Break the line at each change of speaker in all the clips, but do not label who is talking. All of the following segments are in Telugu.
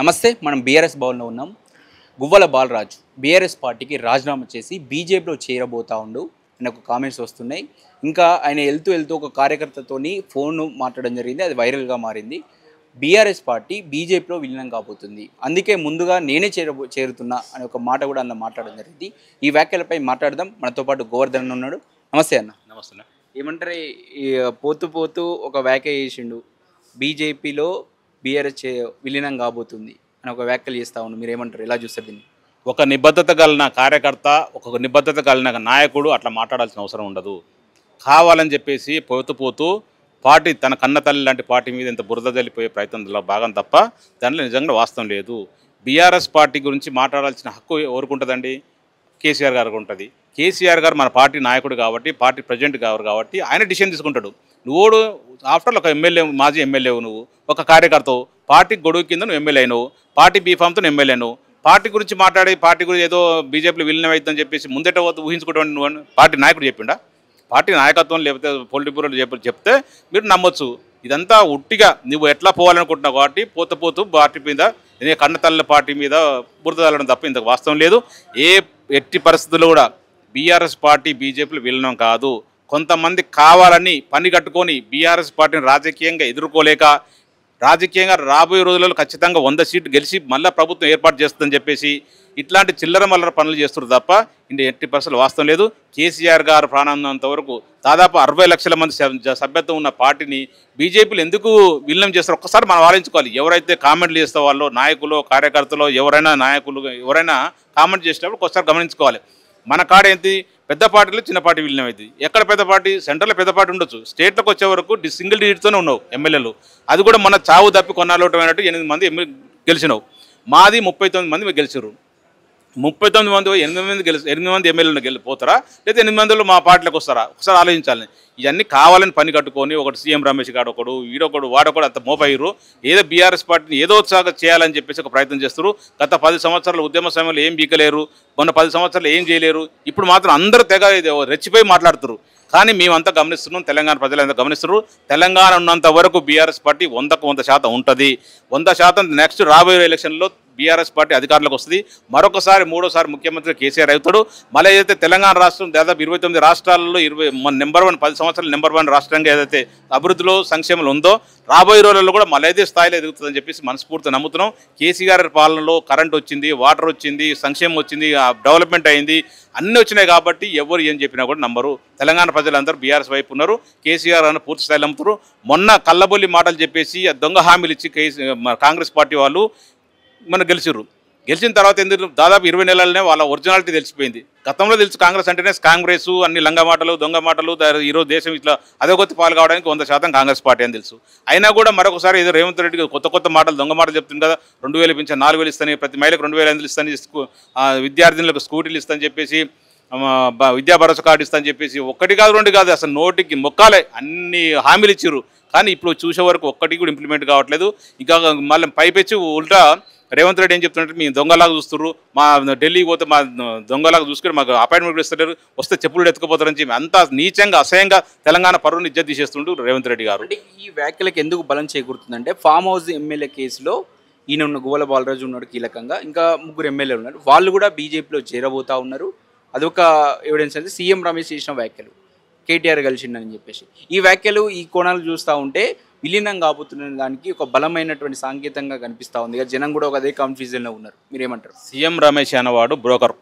నమస్తే. మనం బీఆర్ఎస్ భవన్లో ఉన్నాం. గువ్వల బాలరాజు బీఆర్ఎస్ పార్టీకి రాజీనామా చేసి బీజేపీలో చేరబోతా ఉండు అని ఒక కామెంట్స్ వస్తున్నాయి. ఇంకా ఆయన వెళ్తూ ఒక కార్యకర్తతోని ఫోన్ మాట్లాడడం జరిగింది. అది వైరల్గా మారింది. బీఆర్ఎస్ పార్టీ బీజేపీలో విలీనం కాబోతుంది, అందుకే ముందుగా నేనే చేరుతున్నా అనే ఒక మాట కూడా అందులో మాట్లాడడం జరిగింది. ఈ వ్యాఖ్యలపై మాట్లాడదాం. మనతో పాటు గోవర్ధన్ ఉన్నాడు. నమస్తే అన్న.
నమస్తే.
ఏమంటారు, ఈ పోతూ ఒక వ్యాఖ్య చేసిండు, బీజేపీలో బీఆర్ఎస్ విలీనం కాబోతుంది అని ఒక వ్యాఖ్యలు చేస్తా ఉన్నాను. మీరు ఏమంటారు, ఎలా చూస్తారు దీన్ని?
ఒక నిబద్ధత కలిగిన కార్యకర్త, ఒక నిబద్ధత కలిగిన నాయకుడు అట్లా మాట్లాడాల్సిన అవసరం ఉండదు. కావాలని చెప్పేసి పోతూ పార్టీ తన కన్న తల్లి లాంటి పార్టీ మీద ఇంత బురద జల్లిపోయే ప్రయత్నంలో భాగం తప్ప దానిలో నిజంగా వాస్తవం లేదు. బీఆర్ఎస్ పార్టీ గురించి మాట్లాడాల్సిన హక్కు ఎవరికి ఉంటుందండి? కేసీఆర్ గారికి ఉంటుంది. కేసీఆర్ గారు మన పార్టీ నాయకుడు కాబట్టి, పార్టీ ప్రెసిడెంట్ గారు కాబట్టి ఆయన డిసిషన్ తీసుకుంటాడు. నువ్వు ఆఫ్టర్ ఒక ఎమ్మెల్యే, మాజీ ఎమ్మెల్యేవు, నువ్వు ఒక కార్యకర్తవు, పార్టీ గొడుగు కింద నువ్వు ఎమ్మెల్యే అయినవు, పార్టీ బీఫామ్తో ఎమ్మెల్యేను. పార్టీ గురించి మాట్లాడి పార్టీ గురించి ఏదో బీజేపీలో విలీనం అవుతుందని చెప్పేసి ముందట ఊహించుకోవడం నువ్వు పార్టీ నాయకుడు చెప్పిండా? పార్టీ నాయకత్వం లేకపోతే పొలిటిక్ బ్యూరోలు చెప్తే మీరు నమ్మొచ్చు. ఇదంతా ఉట్టిగా నువ్వు ఎట్లా పోవాలనుకుంటున్నావు కాబట్టి పోతూ పార్టీ మీద, కన్నతల్ల పార్టీ మీద బురద తల్లడం తప్ప ఇంతకు వాస్తవం లేదు. ఎట్టి పరిస్థితుల్లో కూడా బీఆర్ఎస్ పార్టీ బీజేపీలో విలీనం కాదు. కొంతమంది కావాలని పని కట్టుకొని బీఆర్ఎస్ పార్టీని రాజకీయంగా ఎదుర్కోలేక, రాజకీయంగా రాబోయే రోజులలో ఖచ్చితంగా 100 సీట్లు గెలిచి మళ్ళీ ప్రభుత్వం ఏర్పాటు చేస్తుందని చెప్పేసి ఇట్లాంటి చిల్లర మల్లర పనులు చేస్తున్నారు తప్ప ఎట్టి పరిస్థితులు వాస్తవం లేదు. కేసీఆర్ గారు ప్రాణాన్నంత వరకు దాదాపు 60 లక్షల మంది సభ్యత్వం ఉన్న పార్టీని బీజేపీలు ఎందుకు విలీనం చేస్తారు? ఒక్కసారి మనం ఆలోచించుకోవాలి. ఎవరైతే కామెంట్లు చేస్తే వాళ్ళు నాయకులు, కార్యకర్తలు, ఎవరైనా కామెంట్ చేసినప్పుడు ఒకసారి గమనించుకోవాలి. మన కాడ ఏంటి, పెద్ద పార్టీలో చిన్న పార్టీ విలీనం అవుతుంది. ఎక్కడ పెద్ద పార్టీ? సెంట్రల్లో పెద్ద పార్టీ ఉండొచ్చు. స్టేట్లోకి వచ్చే వరకు సింగిల్ డిజిట్తోనే ఉన్నావు ఎమ్మెల్యేలు. అది కూడా మన చావు తప్పి కొన్నాళ్ళమైనట్టు 8 మంది ఎమ్మెల్యే గెలిచినావు. మాది 39 మంది గెలిచారు. 39 మంది 8 మంది ఎమ్మెల్యేలు పోతారా, లేదా 8 మందిలో మా పార్టీలోకి వస్తారా? ఒకసారి ఆలోచించాలి. ఇవన్నీ కావాలని పని కట్టుకొని ఒకటి సీఎం రమేష్ గారు ఒకడు, వీడొకడు, వాడొకడు అంత మోపయ్యారు. ఏదో బీఆర్ఎస్ పార్టీని ఏదో చేయాలని చెప్పేసి ఒక ప్రయత్నం చేస్తారు. గత 10 సంవత్సరాల ఉద్యమ సమయంలో ఏం బీకలేరు, మొన్న 10 సంవత్సరాలు ఏం చేయలేరు. ఇప్పుడు మాత్రం అందరూ తెగ రెచ్చిపోయి మాట్లాడుతారు. కానీ మేమంతా గమనిస్తున్నాం, తెలంగాణ ప్రజలంతా గమనిస్తున్నారు. తెలంగాణ ఉన్నంత వరకు బీఆర్ఎస్ పార్టీ 100కు 100% ఉంటుంది. 100% నెక్స్ట్ రాబోయే ఎలక్షన్లో బీఆర్ఎస్ పార్టీ అధికారంలోకి వస్తుంది. మరొకసారి మూడోసారి ముఖ్యమంత్రి కేసీఆర్ అవుతాడు. మళ్ళీ ఏదైతే తెలంగాణ రాష్ట్రం దాదాపు 29 రాష్ట్రాలలో నెంబర్ 1 10 సంవత్సరాలు నెంబర్ 1 రాష్ట్రంగా ఏదైతే అభివృద్ధిలో సంక్షేమంలో ఉందో రాబోయే రోజుల్లో కూడా మళ్ళీ ఇదే స్థాయిలో ఎదుగుతుందని చెప్పేసి మనస్ఫూర్తిగా నమ్ముతున్నాం. కేసీఆర్ పాలనలో కరెంట్ వచ్చింది, వాటర్ వచ్చింది, సంక్షేమం వచ్చింది, డెవలప్మెంట్ అయింది, అన్నీ వచ్చినాయి. కాబట్టి ఎవరు ఏం చెప్పినా కూడా నమ్మరు. తెలంగాణ ప్రజలందరూ బీఆర్ఎస్ వైపు ఉన్నారు. కేసీఆర్ అని పూర్తి స్థాయిలో నమ్ముతారు. మొన్న కల్లబొల్లి మాటలు చెప్పేసి దొంగ హామీలు ఇచ్చి కాంగ్రెస్ పార్టీ వాళ్ళు మనం గెలిచిన తర్వాత ఎందుకు దాదాపు 20 నెలలనే వాళ్ళ ఒరిజినాలిటీ తెలిసిపోయింది. గతంలో తెలుసు కాంగ్రెస్ అంటేనే కాంగ్రెస్ అన్ని లంగ మాటలు, దొంగ మాటలు, ఈరోజు దేశం ఇట్లా అదొకటి పాలు కావడానికి 100% కాంగ్రెస్ పార్టీ అని తెలుసు. అయినా కూడా మరొకసారి ఏదో రేవంత్ రెడ్డి కొత్త మాటలు, దొంగ మాటలు చెప్తుంది కదా. 2000 పెంచి 4000 ఇస్తాను, ప్రతి మహిళకు 2500 ఇస్తాను, విద్యార్థులకు స్కూటీలు ఇస్తాను చెప్పేసి, విద్యా భరోసా కార్డు ఇస్తాను చెప్పేసి, 1 కాదు 2 కాదు, అసలు నోటికి మొక్కాలే అన్ని హామీలు ఇచ్చారు. కానీ ఇప్పుడు చూసే వరకు ఒక్కటి కూడా ఇంప్లిమెంట్ కావట్లేదు. ఇంకా మళ్ళీ పైపెచ్చి ఉల్టా రేవంత్ రెడ్డి ఏం చెప్తున్నట్టు మీ దొంగలాగా చూస్తున్నారు, మా ఢిల్లీకి పోతే మా దొంగలాగా చూసుకొని మాకు అపాయింట్మెంట్ ఇస్తారు, వస్తే చెప్పులు ఎత్తుకుపోతారని చెప్పి అంతా నీచంగా అసహ్యంగా తెలంగాణ పరువుని ఇజ్జత్ తీసేస్తుంటూ రేవంత్ రెడ్డి గారు.
ఈ వ్యాఖ్యలకు ఎందుకు బలం చేకూరుతుందంటే, ఫామ్ హౌస్ ఎమ్మెల్యే కేసులో ఈయన ఉన్న గువ్వల బాలరాజు ఉన్నాడు కీలకంగా, ఇంకా 3 ఎమ్మెల్యేలు ఉన్నారు. వాళ్ళు కూడా బీజేపీలో చేరబోతా ఉన్నారు. అదొక ఎవిడెన్స్ అయితే సీఎం రమేష్ చేసిన వ్యాఖ్యలు, కేటీఆర్ కలిసిండని చెప్పేసి. ఈ వ్యాఖ్యలు, ఈ కోణాలు చూస్తూ ఉంటే విలీనం కాబోతున్న దానికి ఒక బలమైనటువంటి సంకేతంగా కనిపిస్తూ ఉంది. జనం కూడా ఒక అదే కన్ఫ్యూజన్లో ఉన్నారు. మీరేమంటారు?
సీఎం రమేష్ అనేవాడు బ్రోకర్.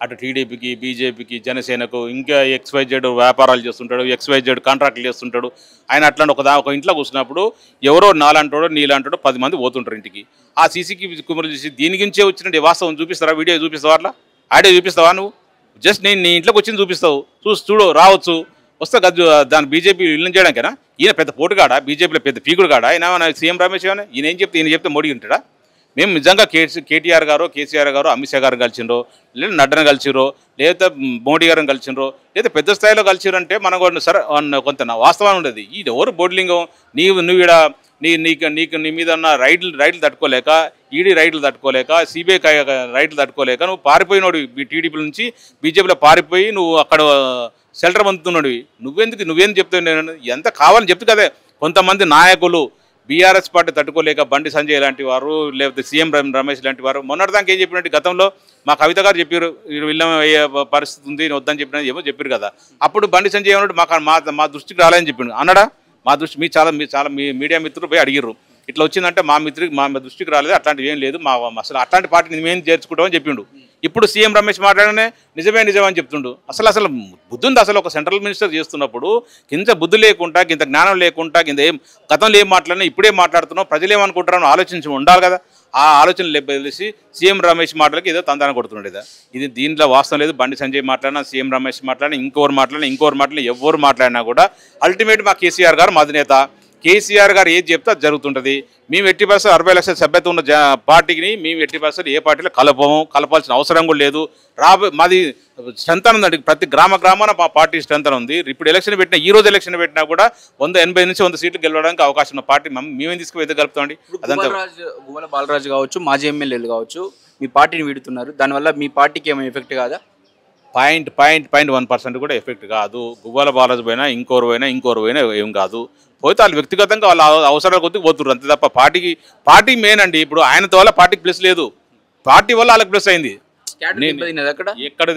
అటు టీడీపీకి, బీజేపీకి, జనసేనకు, ఇంకా XYZ వ్యాపారాలు చేస్తుంటాడు, XYZ కాంట్రాక్ట్లు చేస్తుంటాడు. ఆయన అట్లాంటి ఒక ఇంట్లో కూర్చున్నప్పుడు ఎవరో నాలంటాడో నీలాంటాడో 10 మంది పోతుంటారు ఇంటికి. ఆ సీసీకి కుమరులు చూసి దీని గురించే వచ్చినట్టు వాస్తవం చూపిస్తారా? వీడియో చూపిస్తావా? అట్లా ఆడియో చూపిస్తావా? నువ్వు జస్ట్ నేను నీ ఇంట్లోకి వచ్చింది చూపిస్తావు, చూడు రావచ్చు, వస్తే దాన్ని బీజేపీ విలీనం చేయడానికేనా? ఈయన పెద్ద పోటుగాడా? బీజేపీలో పెద్ద పీకుడు కాడా? ఆయన సీఎం రమేష్ ఏమైనా ఈయన చెప్తే మోడీ ఉంటాడా? మేము నిజంగా కేటీఆర్ గారు, కేసీఆర్ గారు, అమిత్ షా గారు కలిసిండ్రో, లేదా నడ్డను కలిసిరో, లేదా మోడీ గారిని కలిసిండ్రో, లేదా పెద్ద స్థాయిలో కలిసిరంటే మనకు సరే కొంత వాస్తవం ఉండదు. ఈ ఎవరు బోర్డులింగం? నువ్వు ఇక్కడ నీ మీద ఉన్న రైట్లు తట్టుకోలేక, ఈడీ రైట్లు తట్టుకోలేక, సిబిఐ రైట్లు తట్టుకోలేక నువ్వు పారిపోయినోడు టీడీపీ నుంచి బీజేపీలో పారిపోయి నువ్వు అక్కడ షెల్టర్ పొందుతున్నాడు. నువ్వేం చెప్తావు? నేను ఎంత కావాలని చెప్తు కదా. కొంతమంది నాయకులు బీఆర్ఎస్ పార్టీ తట్టుకోలేక బండి సంజయ్ లాంటి వారు లేకపోతే సీఎం రమేష్ లాంటి వారు మొన్నటిదాకా ఏం చెప్పినట్టు గతంలో మా కవిత గారు చెప్పారు విల్లం అయ్యే పరిస్థితి ఉంది వద్దని చెప్పిన ఏమో చెప్పారు కదా. అప్పుడు బండి సంజయ్ ఏమన్నాడు మా దృష్టికి రాలేదని చెప్పిండు అన్నాడా. మా దృష్టి మీ మీడియా మిత్రులు పోయి అడిగిర్రు ఇట్లా వచ్చిందంటే మా దృష్టికి రాలేదు, అట్లాంటివి ఏం లేదు, అసలు అట్లాంటి పార్టీని మేము చేర్చుకుంటామని చెప్పిండు. ఇప్పుడు సీఎం రమేష్ మాట్లాడనే నిజమని చెప్తుండు. అసలు బుద్ధి ఉంది. అసలు ఒక సెంట్రల్ మినిస్టర్ చేస్తున్నప్పుడు కింద బుద్ధి లేకుండా ఇంత జ్ఞానం లేకుండా కింద గతంలో ఏం మాట్లాడినా ఇప్పుడే మాట్లాడుతున్నాం ప్రజలు ఏమనుకుంటారని ఆలోచించి ఉండాలి కదా. ఆ ఆలోచన తెలిసి సీఎం రమేష్ మాటలకి ఏదో తందాన కొడుతుండేదా. ఇది దీంట్లో వాస్తవం లేదు. బండి సంజయ్ మాట్లాడినా సీఎం రమేష్ మాట్లాడినా ఇంకోరు మాట్లాడినా ఎవరు మాట్లాడినా కూడా అల్టిమేట్ మా కేసీఆర్ గారు మా అధినేత. కేసీఆర్ గారు ఏది చెప్తే అది జరుగుతుంటుంది. మేము 80% 60 లక్షల సభ్యత ఉన్న పార్టీని మేము 80% ఏ పార్టీలో కలపాల్సిన అవసరం కూడా లేదు. మాది స్ట్రెంత్ ఉందండి. ప్రతి గ్రామాన మా పార్టీ స్ట్రెంత్ ఉంది. ఇప్పుడు ఎలక్షన్ పెట్టినా ఈ రోజు ఎలక్షన్ పెట్టినా కూడా 180 నుంచి 100 సీట్లు గెలవడానికి అవకాశం ఉన్న పార్టీ మేమేం తీసుకుని ఎదురు గలుపుతామండి. అదంతా
గువ్వల బాలరాజు కావచ్చు, మాజీ ఎమ్మెల్యేలు కావచ్చు, మీ పార్టీని వీడుతున్నారు. దానివల్ల మీ పార్టీకి ఏమైనా ఎఫెక్ట్ కాదా?
0.1% కూడా ఎఫెక్ట్ కాదు. గువ్వల బాలరాజు పోయినా ఇంకోరు పోయినా ఏం కాదు. పోతే వాళ్ళు వ్యక్తిగతంగా వాళ్ళ అవసరాల కొద్దిగా పోతున్నారు అంతే తప్ప పార్టీ మెయిన్ అండి. ఇప్పుడు ఆయనతో వల్ల పార్టీకి ప్లస్ లేదు, పార్టీ వల్ల వాళ్ళకి ప్లస్ అయింది. ఎక్కడ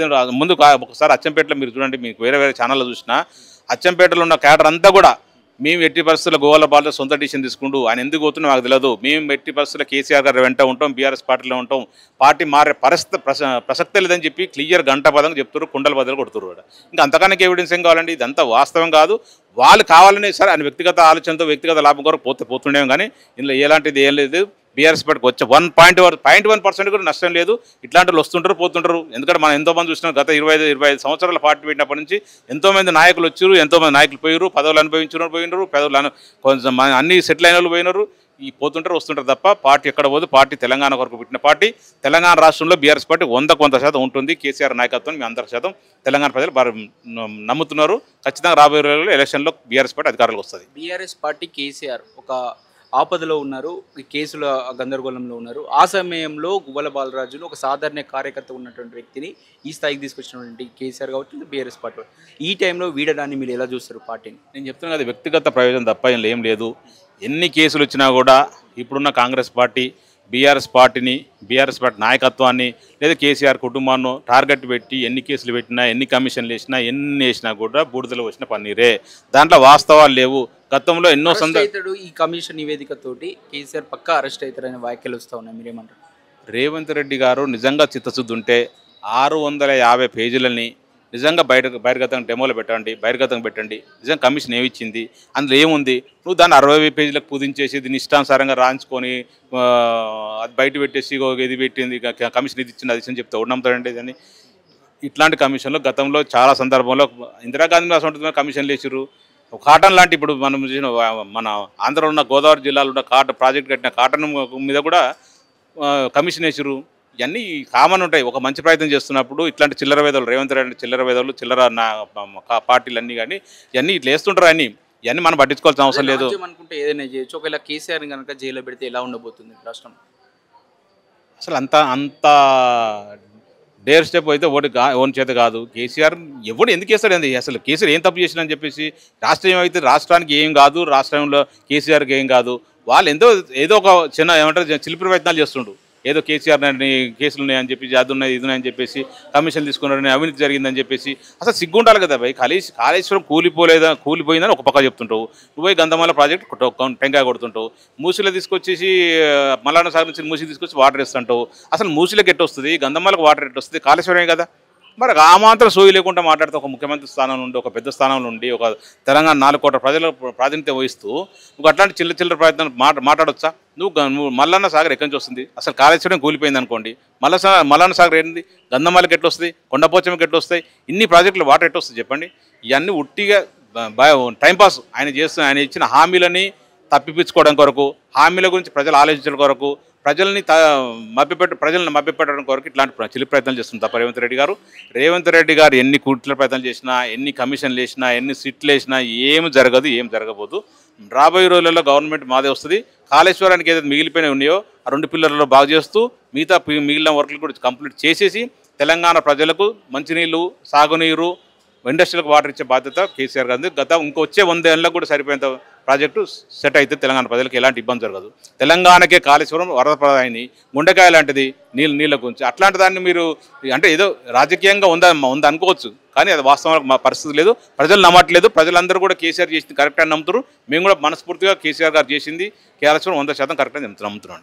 ముందు ఒకసారి అచ్చంపేటలో మీరు చూడండి, మీకు వేరే ఛానల్లో చూసినా అచ్చంపేటలో ఉన్న క్యాడర్ అంతా కూడా మేము 80% గోవాల బాలరాజు సొంత డిసిషన్ తీసుకుంటూ ఆయన ఎందుకు పోతున్నా మాకు తెలియదు. మేము 80% కేసీఆర్ గారు వెంట ఉంటాం, బీఆర్ఎస్ పార్టీలో ఉంటాం, పార్టీ మారే ప్రసక్తే లేదని చెప్పి క్లియర్ గంటపదంగా చెప్తారు, కుండల బదులు కొడుతున్నారు. ఇంకా అంతకన్నా ఎవిడెన్స్ ఏం కావాలండి? ఇదంతా వాస్తవం కాదు. వాళ్ళు కావాలని సరే ఆయన వ్యక్తిగత ఆలోచనతో వ్యక్తిగత లాభం కొరకు పోతుండేం కానీ ఇందులో ఎలాంటిది ఏం లేదు. బీఆర్ఎస్ పార్టీకి వచ్చే 1.1% కూడా నష్టం లేదు. ఇట్లాంటి వాళ్ళు వస్తుంటారు పోతుంటారు. ఎందుకంటే మనం ఎంతోమంది చూసినాం. గత 25 సంవత్సరాల పార్టీ పెట్టినప్పటి నుంచి ఎంతోమంది నాయకులు వచ్చారు, ఎంతోమంది నాయకులు పోయారు, పదవులు అనుభవించిన పోయినారు, కొంచెం అన్ని సెటిల్ అయిన వాళ్ళు పోయినారు. ఈ పోతుంటారు వస్తుంటారు తప్ప పార్టీ ఎక్కడ పోదు. పార్టీ తెలంగాణ కొరకు పెట్టిన పార్టీ. తెలంగాణ రాష్ట్రంలో బీఆర్ఎస్ పార్టీ 100% ఉంటుంది. కేసీఆర్ నాయకత్వం మీ 100% తెలంగాణ ప్రజలు నమ్ముతున్నారు. ఖచ్చితంగా రాబోయే రోజుల్లో ఎలక్షన్లో బీఆర్ఎస్ పార్టీ అధికారులకు వస్తుంది.
బీఆర్ఎస్ పార్టీ కేసీఆర్ ఒక ఆపదలో ఉన్నారు, కేసుల గందరగోళంలో ఉన్నారు. ఆ సమయంలో గువ్వల బాలరాజును ఒక సాధారణ కార్యకర్త ఉన్నటువంటి వ్యక్తిని ఈ స్థాయికి తీసుకొచ్చినటువంటి కేసీఆర్ కావచ్చు, బీఆర్ఎస్ పార్టీ ఈ టైంలో వీడడాన్ని మీరు ఎలా చూస్తారు పార్టీని?
నేను చెప్తున్నా అది వ్యక్తిగత ప్రయోజనం తప్ప ఏం లేదు. ఎన్ని కేసులు వచ్చినా కూడా ఇప్పుడున్న కాంగ్రెస్ పార్టీ బీఆర్ఎస్ పార్టీ నాయకత్వాన్ని లేదా కేసీఆర్ కుటుంబాన్ని టార్గెట్ పెట్టి ఎన్ని కేసులు పెట్టినా ఎన్ని కమిషన్లు వేసినా కూడా బూడిదలు వచ్చిన పన్నీరే. దాంట్లో వాస్తవాలు లేవు. గతంలో ఎన్నో
ఈ కమిషన్ నివేదికతోటి కేసీఆర్ పక్కా అరెస్ట్ అవుతారనే వ్యాఖ్యలు వస్తూ ఉన్నాయి, మీరేమంటారు?
రేవంత్ రెడ్డి గారు నిజంగా చిత్తశుద్ధి ఉంటే 650 పేజీలని నిజంగా బహిర్గతం డెమోలో బహిర్గతం పెట్టండి. నిజంగా కమిషన్ ఏమిచ్చింది, అందులో ఏముంది, నువ్వు దాన్ని 60 పేజీలకు కుదించేసి దీన్ని ఇష్టానుసారంగా రాయించుకొని అది బయట పెట్టేసి ఇది పెట్టింది కమిషన్ ఇది ఇచ్చింది అది ఇచ్చింది చెప్తే నమ్ముతాడండి. దాన్ని ఇట్లాంటి కమిషన్లు గతంలో చాలా సందర్భంలో ఇందిరాగాంధీ అసలు కమిషన్లు వేసారు. కాటన్ లాంటి ఇప్పుడు మనం చూసిన మన ఆంధ్రలో ఉన్న గోదావరి జిల్లాలో ఉన్న ప్రాజెక్ట్ కట్టిన కాటన్ మీద కూడా కమిషన్ వేసారు. ఇవన్నీ కామన్ ఉంటాయి. ఒక మంచి ప్రయత్నం చేస్తున్నప్పుడు ఇట్లాంటి చిల్లర వేదలు రేవంత్ రెడ్డి చిల్లర పార్టీలన్నీ కానీ ఇవన్నీ ఇట్లా వేస్తుంటారు. ఇవన్నీ మనం పట్టించుకోవాల్సిన అవసరం లేదు.
అనుకుంటే ఏదైనా చేయొచ్చు. ఒకవేళ కేసీఆర్ కనుక జైల్లో పెడితే ఎలా ఉండబోతుంది రాష్ట్రం?
అసలు అంత డేర్ స్టెప్ అయితే ఓన్ చేత కాదు. కేసీఆర్ ఎవడు ఎందుకు వేస్తాడు అండి? అసలు కేసీఆర్ ఏం తప్పు చేసినా అని చెప్పేసి రాష్ట్రానికి ఏం కాదు, రాష్ట్రంలో కేసీఆర్కి ఏం కాదు. వాళ్ళు ఏదో ఒక ఏమంటారు చిలిపి ప్రయత్నాలు చేస్తుండ్రు. ఏదో కేసీఆర్ కేసులు ఉన్నాయని చెప్పేసి అది ఉన్నాయి ఇది ఉన్నాయని చెప్పేసి కమిషన్ తీసుకున్నారని అవినీతి జరిగిందని చెప్పేసి అసలు సిగ్గుండాలి కదా భయ్. కాళేశ్వరం కూలిపోయిందని ఒక పక్క చెప్తుంటావు. నువ్వు గంధమాల ప్రాజెక్ట్ టెంకాయ కొడుతుంటావు. మూసిలో తీసుకొచ్చేసి మల్లాన్న సాగర్ నుంచి మూసి తీసుకొచ్చి వాటర్ వేస్తుంటావు. అసలు మూసిలోకి ఎట్టొస్తుంది, గంధమాలకు వాటర్ ఎట్టొస్తుంది? కాళేశ్వరమే కదా. మరి ఆ మాత్రం సోయి లేకుండా మాట్లాడితే ఒక ముఖ్యమంత్రి స్థానం నుండి ఒక పెద్ద స్థానంలో ఉండి ఒక తెలంగాణ 4 కోట్ల ప్రజల ప్రాతినిధ్యం వహిస్తూ నువ్వు అట్లాంటి చిల్లర ప్రయత్నాలు మాట్లాడొచ్చా? నువ్వు మల్లన్న సాగర్ ఎక్కడి నుంచి వస్తుంది? అసలు కాళేశ్వరం కూలిపోయింది అనుకోండి, మల్లన్న సాగర్ ఏంటి? గంధమాలకి ఎట్లొస్తుంది, కొండపోచమకి ఎట్లొస్తాయి? ఇన్ని ప్రాజెక్టులు వాటర్ ఎట్టొస్తుంది చెప్పండి? ఇవన్నీ ఉట్టిగా టైంపాస్ ఆయన ఇచ్చిన హామీలని తప్పిపించుకోవడం కొరకు, హామీల గురించి ప్రజలు ఆలోచించడం కొరకు, ప్రజల్ని మభ్యపెట్టడం కొరకు ఇట్లాంటి చిలి ప్రయత్నాలు చేస్తుంది తప్ప రేవంత్ రెడ్డి గారు ఎన్ని కుట్ల ప్రయత్నాలు చేసినా, ఎన్ని కమిషన్లు వేసినా, ఎన్ని సిట్లు వేసినా ఏం జరగబోదు. రాబోయే రోజులలో గవర్నమెంట్ మాదే వస్తుంది. కాళేశ్వరానికి ఏదైతే మిగిలిపోయినవి ఉన్నాయో ఆ 2 పిల్లర్లలో బాగు చేస్తూ మిగిలిన వర్క్లు కూడా కంప్లీట్ చేసేసి తెలంగాణ ప్రజలకు మంచినీళ్ళు, సాగునీరు, ఇండస్ట్రీలకు వాటర్ ఇచ్చే బాధ్యత కేసీఆర్ గారిది. ఇంకో వచ్చే 100 ఏళ్ళకు కూడా సరిపోయేంత ప్రాజెక్టు సెట్ అయితే తెలంగాణ ప్రజలకు ఎలాంటి ఇబ్బంది జరగదు. తెలంగాణకే కాళేశ్వరం వరద ప్రదాయిని, గుండెకాయ లాంటిది నీళ్ళ గురించి. అట్లాంటి దాన్ని మీరు అంటే ఏదో రాజకీయంగా ఉందా అనుకోవచ్చు, కానీ అది వాస్తవానికి మా పరిస్థితి లేదు. ప్రజలు నమ్మట్లేదు. ప్రజలందరూ కూడా కేసీఆర్ చేసింది కరెక్ట్ అని నమ్ముతారు. మేము కూడా మనస్ఫూర్తిగా కేసీఆర్ గారు చేసింది కాళేశ్వరం 100% కరెక్ట్ అని నమ్ముతున్నాను.